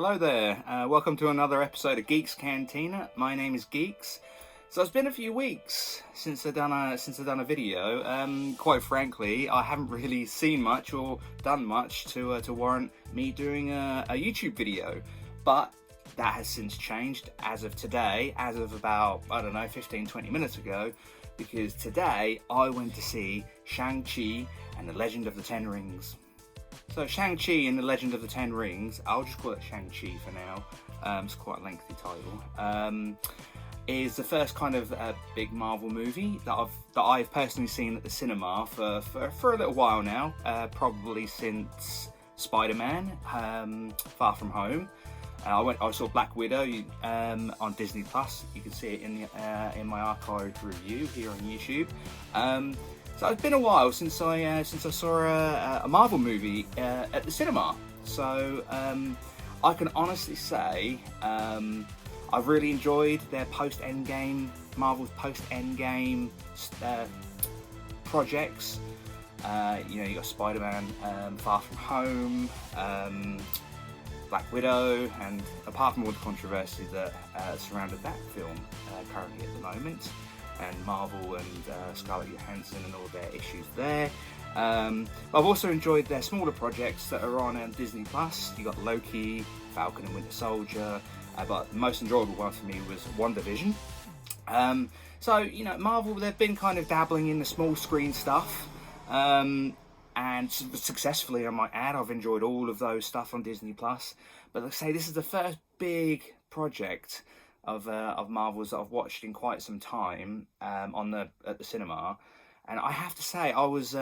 Hello there, welcome to another episode of Geeks Cantina. My name is Geeks. So it's been a few weeks since I've done a video. Quite frankly, I haven't really seen much or done much to warrant me doing a YouTube video. But that has since changed as of today, as of about, 15-20 minutes ago, because today I went to see Shang-Chi and the Legend of the Ten Rings. So Shang-Chi and the Legend of the Ten Rings, I'll just call it Shang-Chi for now, it's quite a lengthy title, is the first kind of big Marvel movie that I've personally seen at the cinema for a little while now, probably since Spider-Man, Far From Home. I saw Black Widow on Disney Plus. You can see it in my archived review here on YouTube. So it's been a while since I saw a Marvel movie at the cinema. So I can honestly say I've really enjoyed their Marvel's post-Endgame projects. You got Spider-Man, Far From Home, Black Widow, and apart from all the controversy that surrounded that film currently at the moment, and Marvel and Scarlett Johansson and all their issues there. I've also enjoyed their smaller projects that are on Disney Plus. You got Loki, Falcon and Winter Soldier, but the most enjoyable one for me was WandaVision. Marvel, they've been kind of dabbling in the small screen stuff, and successfully, I might add. I've enjoyed all of those stuff on Disney Plus, but like I say, this is the first big project of Marvel's that I've watched in quite some time at the cinema, and I have to say I was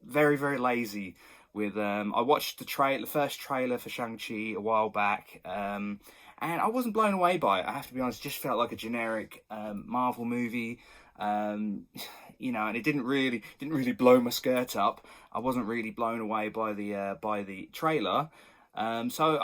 very, very lazy with I watched the first trailer for Shang-Chi a while back, and I wasn't blown away by it. I have to be honest; it just felt like a generic Marvel movie. And it didn't really blow my skirt up. I wasn't really blown away by the trailer, so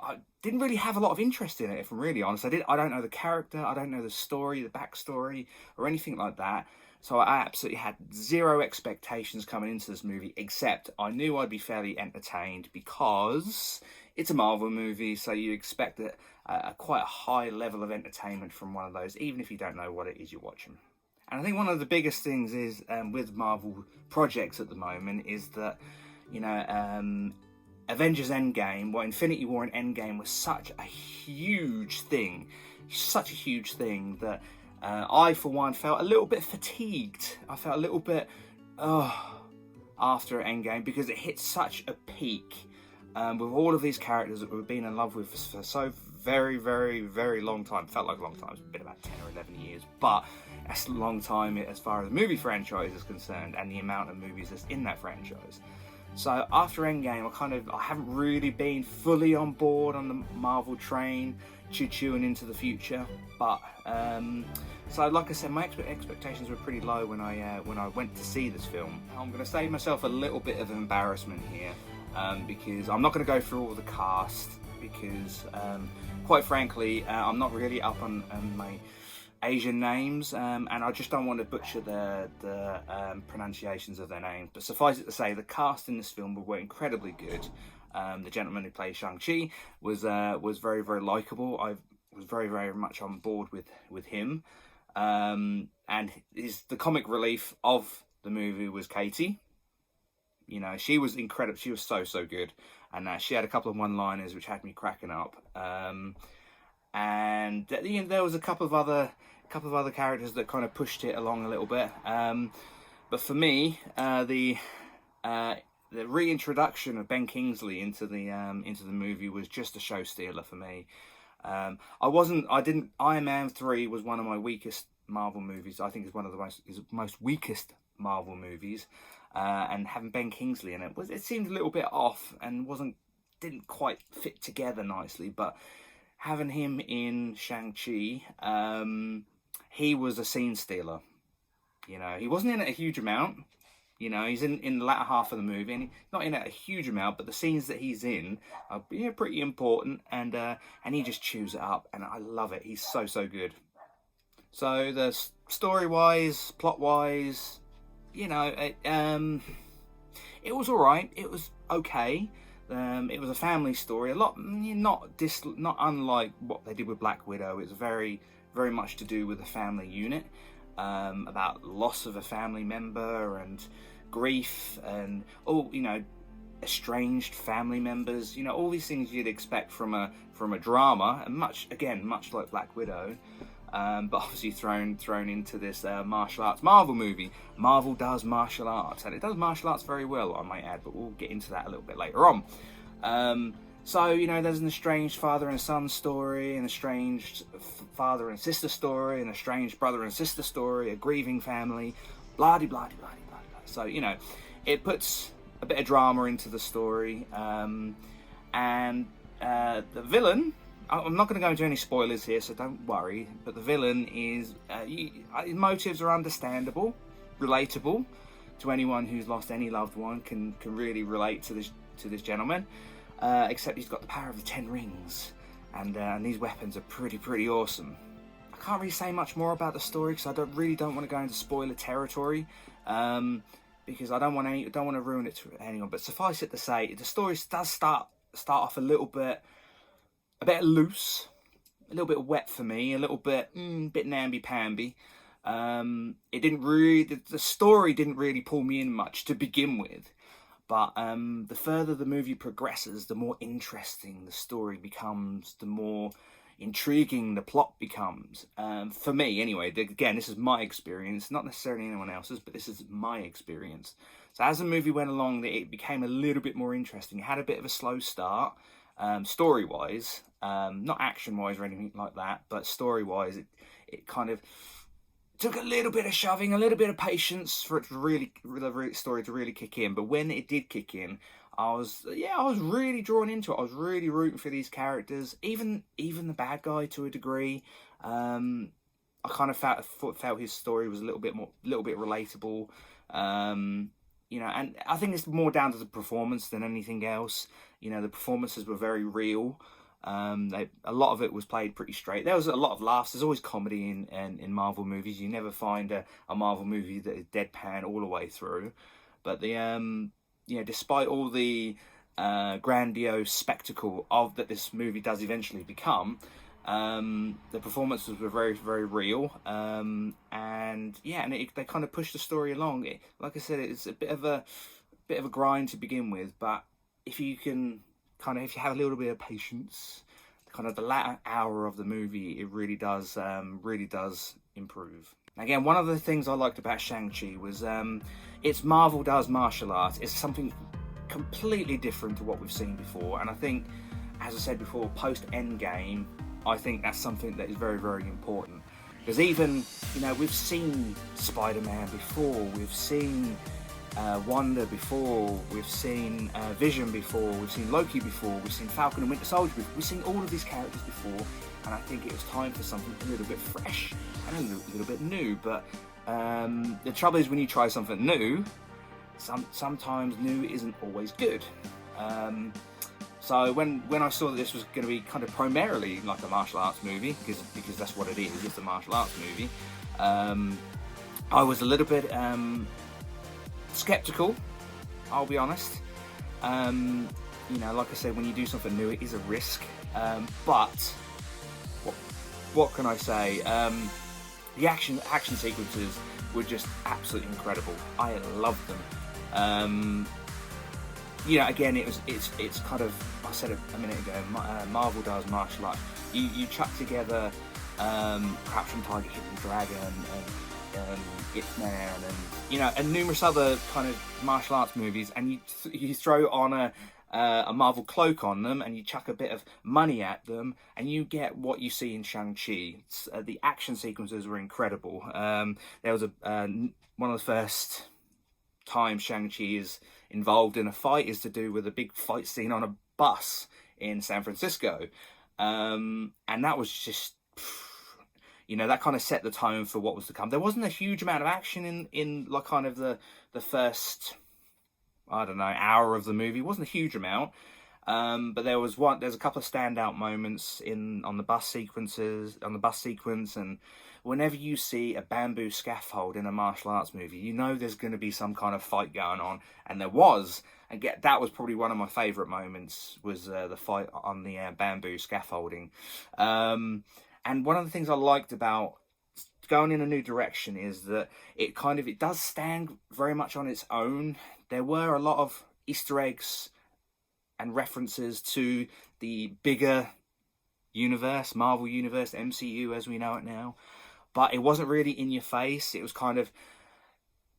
I didn't really have a lot of interest in it, if I'm really honest. I don't know the character, I don't know the story, the backstory, or anything like that. So I absolutely had zero expectations coming into this movie, except I knew I'd be fairly entertained because it's a Marvel movie, so you expect quite a high level of entertainment from one of those, even if you don't know what it is you're watching. And I think one of the biggest things is with Marvel projects at the moment is that, Avengers Endgame, Infinity War and Endgame was such a huge thing that I, for one, felt a little bit fatigued. I felt a little bit after Endgame, because it hit such a peak with all of these characters that we've been in love with for so very, very, very long time. It felt like a long time. It's been about 10 or 11 years, but that's a long time as far as the movie franchise is concerned, and the amount of movies that's in that franchise. So after Endgame, I haven't really been fully on board on the Marvel train, chewing into the future. But so like I said, my expectations were pretty low when I went to see this film. I'm going to save myself a little bit of embarrassment here, because I'm not going to go through all the cast, because quite frankly, I'm not really up on my Asian names, and I just don't want to butcher the pronunciations of their names. But suffice it to say, the cast in this film were incredibly good. The gentleman who plays Shang-Chi was very, very likable. I was very, very much on board with him. And the comic relief of the movie was Katie. She was incredible. She was so good, and she had a couple of one-liners which had me cracking up. And there was a couple of other characters that kind of pushed it along a little bit. But for me, the reintroduction of Ben Kingsley into the movie was just a show stealer for me. Iron Man 3 was one of my weakest Marvel movies. I think it's one of the most weakest Marvel movies. And having Ben Kingsley in it seemed a little bit off and didn't quite fit together nicely. But having him in Shang-Chi, he was a scene stealer. He wasn't in it a huge amount. He's in the latter half of the movie, and he's not in it a huge amount, but the scenes that he's in are pretty important, and he just chews it up, and I love it. He's so good. So the story-wise, plot-wise, it was all right. It was okay. It was a family story, a lot not unlike what they did with Black Widow. It's very much to do with the family unit, about loss of a family member and grief and estranged family members. All these things you'd expect from a drama, and much like Black Widow. But obviously thrown into this martial arts Marvel movie. Marvel does martial arts, and it does martial arts very well, I might add, but we'll get into that a little bit later on. So, there's an estranged father and son story, an estranged father and sister story, an estranged brother and sister story, a grieving family, blah-de-blah-de-blah-de-blah. So, it puts a bit of drama into the story, and the villain, I'm not going to go into any spoilers here, so don't worry, but the villain is, his motives are understandable, relatable to anyone who's lost any loved one, can really relate to this gentleman, except he's got the power of the 10 rings, and these weapons are pretty awesome. I can't really say much more about the story, because I don't want to go into spoiler territory, because I don't want to ruin it to anyone, but suffice it to say, the story does start off a bit loose, a little bit wet for me, a little bit namby-pamby. The story didn't really pull me in much to begin with, but the further the movie progresses, the more interesting the story becomes, the more intriguing the plot becomes. For me, anyway. Again, this is my experience, not necessarily anyone else's, but this is my experience. So as the movie went along, it became a little bit more interesting. It had a bit of a slow start. Story-wise, not action-wise or anything like that, but story-wise, it kind of took a little bit of shoving, a little bit of patience for the story to really kick in. But when it did kick in, I was really drawn into it. I was really rooting for these characters, even the bad guy to a degree. I kind of felt his story was a little bit relatable. And I think it's more down to the performance than anything else. The performances were very real. A lot of it was played pretty straight. There was a lot of laughs. There's always comedy in Marvel movies. You never find a Marvel movie that is deadpan all the way through. But despite all the grandiose spectacle that this movie does eventually become, the performances were very real. They kind of pushed the story along. Like I said, it's a bit of a grind to begin with, but if you have a little bit of patience, kind of the latter hour of the movie, it really does improve. Again, one of the things I liked about Shang-Chi was it's Marvel does martial arts. It's something completely different to what we've seen before, and I think, as I said before, post Endgame, I think that's something that is very important. Because even, we've seen Spider-Man before, we've seen Wanda before, we've seen Vision before, we've seen Loki before, we've seen Falcon and Winter Soldier before, we've seen all of these characters before, and I think it was time for something a little bit fresh and a little bit new. But the trouble is, when you try something new, sometimes new isn't always good. So when I saw that this was going to be kind of primarily like a martial arts movie, because that's what it is, it's a martial arts movie, I was a little bit skeptical, I'll be honest. Like I said, when you do something new, it is a risk. But what can I say? The action sequences were just absolutely incredible. I loved them. Again, it's kind of, I said it a minute ago, Marvel does martial arts. You chuck together Crouching Tiger, Hidden Dragon, and Ip Man, and numerous other kind of martial arts movies, and you throw on a Marvel cloak on them, and you chuck a bit of money at them, and you get what you see in Shang-Chi. The action sequences were incredible. There was one of the first times Shang-Chi is involved in a fight is to do with a big fight scene on a bus in San Francisco, and that was just, that kind of set the tone for what was to come. There wasn't a huge amount of action in like kind of the first, I don't know, hour of the movie. It wasn't a huge amount, But there's a couple of standout moments on the bus sequence, and whenever you see a bamboo scaffold in a martial arts movie, you know there's going to be some kind of fight going on, and there was. And that was probably one of my favourite moments, was the fight on the bamboo scaffolding. And one of the things I liked about going in a new direction is that it does stand very much on its own. There were a lot of Easter eggs and references to the bigger universe, Marvel Universe, MCU as we know it now. But it wasn't really in your face. It was kind of,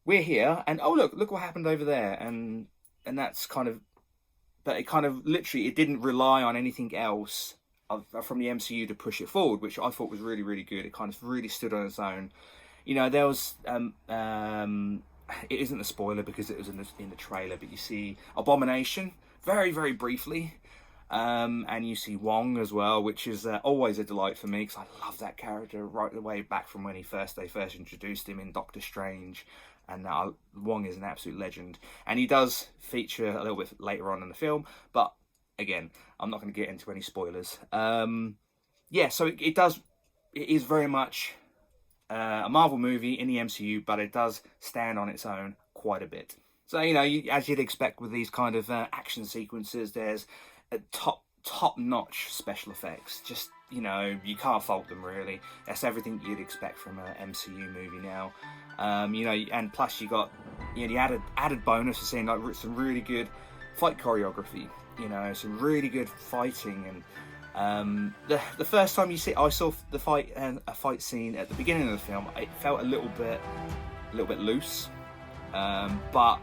we're here, and oh look what happened over there, and that's kind of, but it kind of literally, it didn't rely on anything else from the MCU to push it forward, which I thought was really, really good. It kind of really stood on its own. You know, there was it isn't a spoiler because it was in the trailer, but you see Abomination very, very briefly. And you see Wong as well, which is always a delight for me, because I love that character right the way back from when they first introduced him in Doctor Strange. And Wong is an absolute legend. And he does feature a little bit later on in the film, but again, I'm not going to get into any spoilers. Yeah, so it is very much a Marvel movie in the MCU, but it does stand on its own quite a bit. So, you know, as you'd expect with these kind of action sequences, there's top-notch special effects. Just, you know, you can't fault them, really. That's everything you'd expect from an MCU movie now. You know, and plus you got, you know, the added bonus of seeing like some really good fight choreography. You know, some really good fighting. And the first time I saw the fight scene at the beginning of the film, it felt a little bit loose. But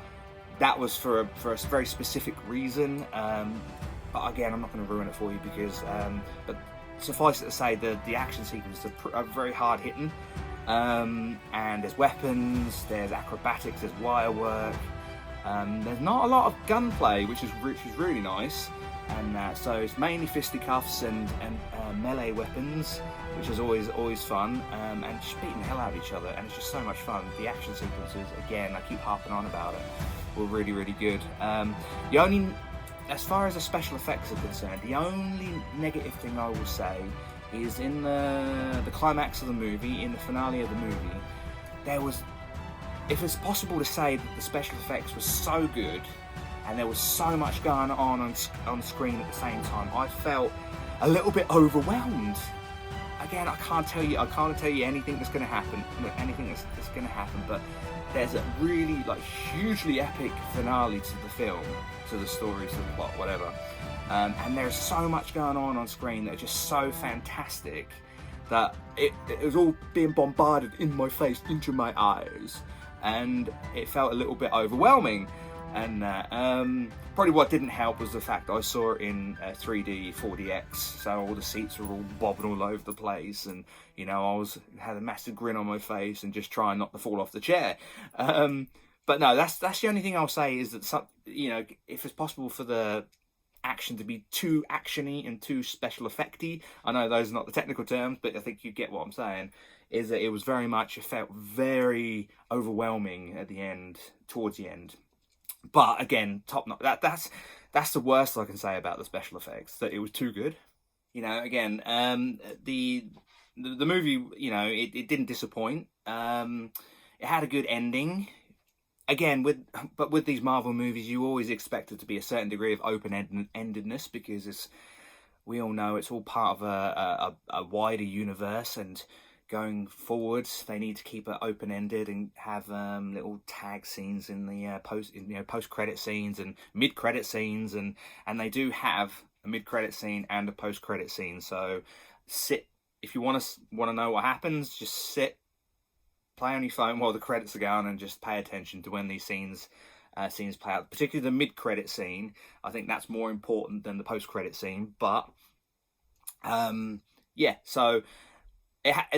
that was for a very specific reason. But again, I'm not going to ruin it for you because, but suffice it to say, the action sequences are very hard hitting. And there's weapons, there's acrobatics, there's wire work. There's not a lot of gunplay, which is really nice. And so it's mainly fisticuffs and melee weapons, which is always fun. And just beating the hell out of each other, and it's just so much fun. The action sequences, again, I keep harping on about it, were really, really good. As far as the special effects are concerned, the only negative thing I will say is in the climax of the movie, in the finale of the movie, if it's possible to say that the special effects were so good and there was so much going on screen at the same time, I felt a little bit overwhelmed. Again, I can't tell you anything that's going to happen, but there's a really hugely epic finale to the film, to the story, to the plot, whatever. And there's so much going on screen that's just so fantastic that it was all being bombarded in my face, into my eyes, and it felt a little bit overwhelming. And probably what didn't help was the fact I saw it in 3D 4DX, so all the seats were all bobbing all over the place, and you know, had a massive grin on my face and just trying not to fall off the chair. But no, that's the only thing I'll say, is that you know, if it's possible for the action to be too actiony and too special effecty, I know those are not the technical terms, but I think you get what I'm saying, is that it felt very overwhelming at the end, towards the end. But again, top notch. That's the worst I can say about the special effects, that it was too good. You know, again, the movie, you know, it didn't disappoint. It had a good ending. Again, with these Marvel movies, you always expect it to be a certain degree of open-endedness, because we all know it's all part of a wider universe, and going forwards, they need to keep it open-ended and have little tag scenes in the post-credit scenes and mid-credit scenes, and they do have a mid-credit scene and a post-credit scene. So sit, if you want to know what happens, just sit, play on your phone while the credits are going, and just pay attention to when these scenes play out. Particularly the mid-credit scene, I think that's more important than the post-credit scene. But yeah, so.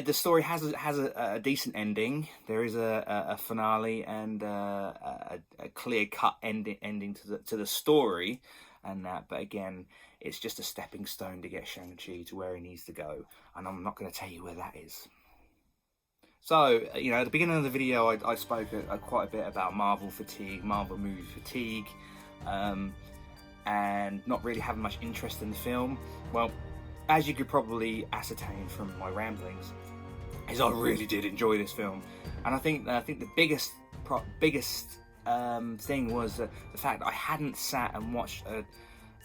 The story has a decent ending. There is a finale and a clear-cut ending to the story, and that. But again, it's just a stepping stone to get Shang-Chi to where he needs to go, and I'm not going to tell you where that is. So, you know, at the beginning of the video, I spoke quite a bit about Marvel fatigue, Marvel movie fatigue. and not really having much interest in the film, well, as you could probably ascertain from my ramblings, is I really did enjoy this film. And I think the biggest thing was the fact that I hadn't sat and watched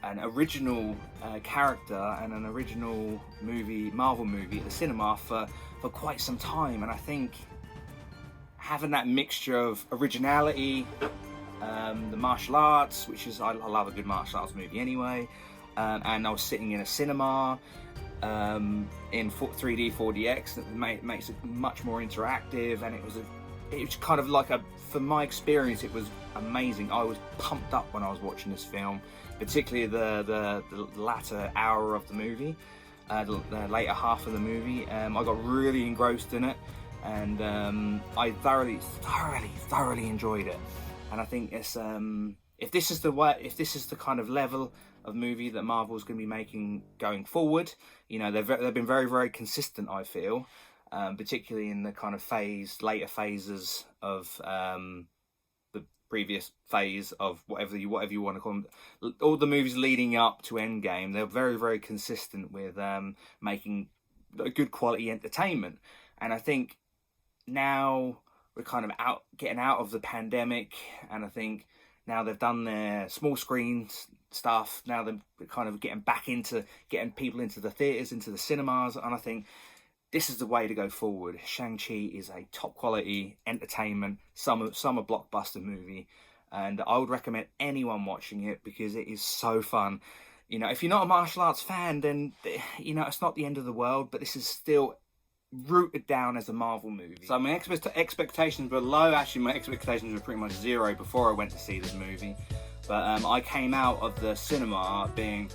an original character and an original Marvel movie at the cinema for quite some time. And I think having that mixture of originality, the martial arts, which is, I love a good martial arts movie anyway, and I was sitting in a cinema in 3D 4DX that makes it much more interactive, and it was kind of like for my experience, it was amazing. I was pumped up when I was watching this film, particularly the latter hour of the movie, the later half of the movie. I got really engrossed in it, and I thoroughly enjoyed it. And I think it's if this is the kind of level of movie that Marvel's going to be making going forward, you know, they've been very consistent, I feel, particularly in the kind of later phases of the previous phase of whatever you want to call them. All the movies leading up to Endgame, they're very consistent with making good quality entertainment. And I think now we're kind of getting out of the pandemic, and I think now they've done their small screen stuff. Now they're kind of getting back into getting people into the theatres, into the cinemas, and I think this is the way to go forward. Shang-Chi is a top quality entertainment summer blockbuster movie, and I would recommend anyone watching it because it is so fun. You know, if you're not a martial arts fan, then, you know, it's not the end of the world, but this is still rooted down as a Marvel movie. So my expectations were low. Actually, my expectations were pretty much zero before I went to see this movie. But I came out of the cinema being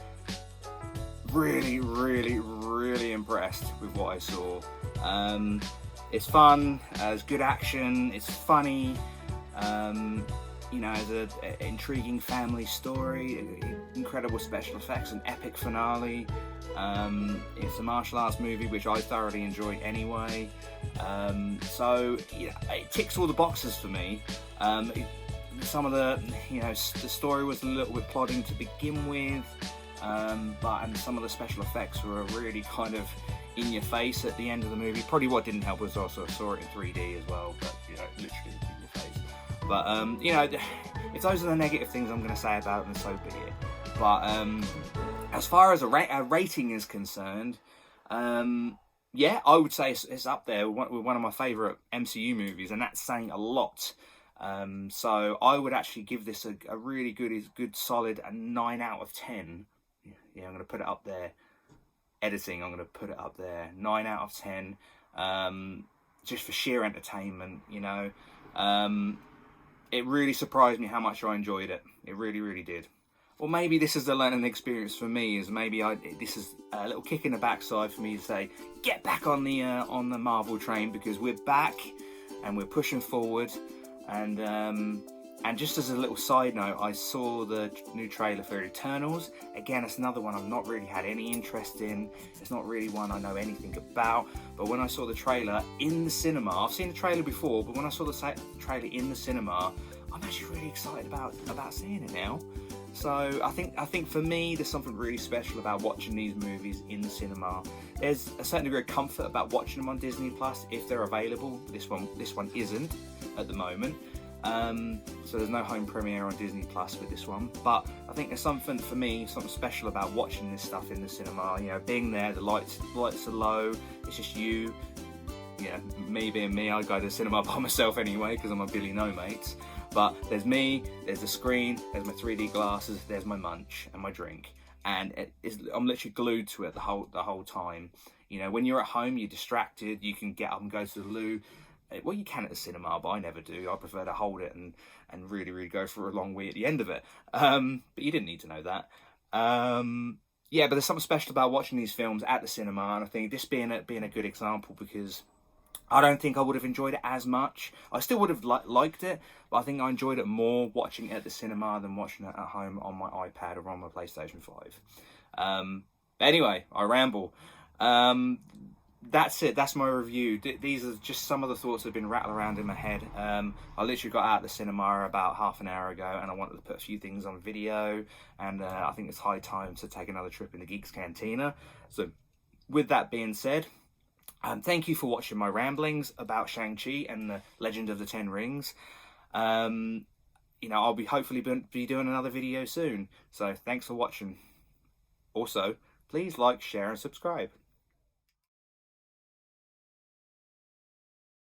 really impressed with what I saw. It's fun, it's good action, it's funny, you know, it's an intriguing family story, incredible special effects, an epic finale. It's a martial arts movie which I thoroughly enjoyed anyway. So yeah, it ticks all the boxes for me. Some of the, you know, the story was a little bit plodding to begin with, and some of the special effects were really kind of in your face at the end of the movie. Probably what didn't help was also I saw it in 3D as well, but you know, literally in your face. But you know, if those are the negative things I'm going to say about it, then so be it. But as far as a rating is concerned, yeah, I would say it's up there with one of my favourite MCU movies, and that's saying a lot. So I would actually give this a really good solid 9 out of 10. Yeah, I'm going to put it up there. Editing, I'm going to put it up there. 9 out of 10. Just for sheer entertainment, you know. It really surprised me how much I enjoyed it. It really did. Or maybe this is the learning experience for me. Is maybe this is a little kick in the backside for me to say, get back on the Marvel train, because we're back and we're pushing forward. And just as a little side note, I saw the new trailer for Eternals. Again, it's another one I've not really had any interest in. It's not really one I know anything about. But when I saw the trailer in the cinema, I've seen the trailer before, but when I saw the trailer in the cinema, I'm actually really excited about seeing it now. So I think for me, there's something really special about watching these movies in the cinema. There's a certain degree of comfort about watching them on Disney Plus if they're available. This one isn't at the moment. So there's no home premiere on Disney Plus with this one. But I think there's something for me, something special about watching this stuff in the cinema. You know, being there, the lights are low. It's just you. Yeah, me being me, I go to the cinema by myself anyway because I'm a Billy No Mates. But there's me, there's the screen, there's my 3D glasses, there's my munch and my drink, and I'm literally glued to it the whole time. You know, when you're at home, you're distracted. You can get up and go to the loo. Well, you can at the cinema, but I never do. I prefer to hold it and really go for a long wee at the end of it. But you didn't need to know that. Yeah, but there's something special about watching these films at the cinema, and I think this being a good example, because I don't think I would have enjoyed it as much. I still would have liked it, but I think I enjoyed it more watching it at the cinema than watching it at home on my iPad or on my PlayStation 5. But anyway, I ramble. that's it. That's my review. These are just some of the thoughts that have been rattling around in my head. I literally got out of the cinema about half an hour ago, and I wanted to put a few things on video, and I think it's high time to take another trip in the Geeks Cantina. So with that being said, thank you for watching my ramblings about Shang-Chi and the Legend of the Ten Rings. I'll be hopefully be doing another video soon. So thanks for watching. Also, please like, share, and subscribe.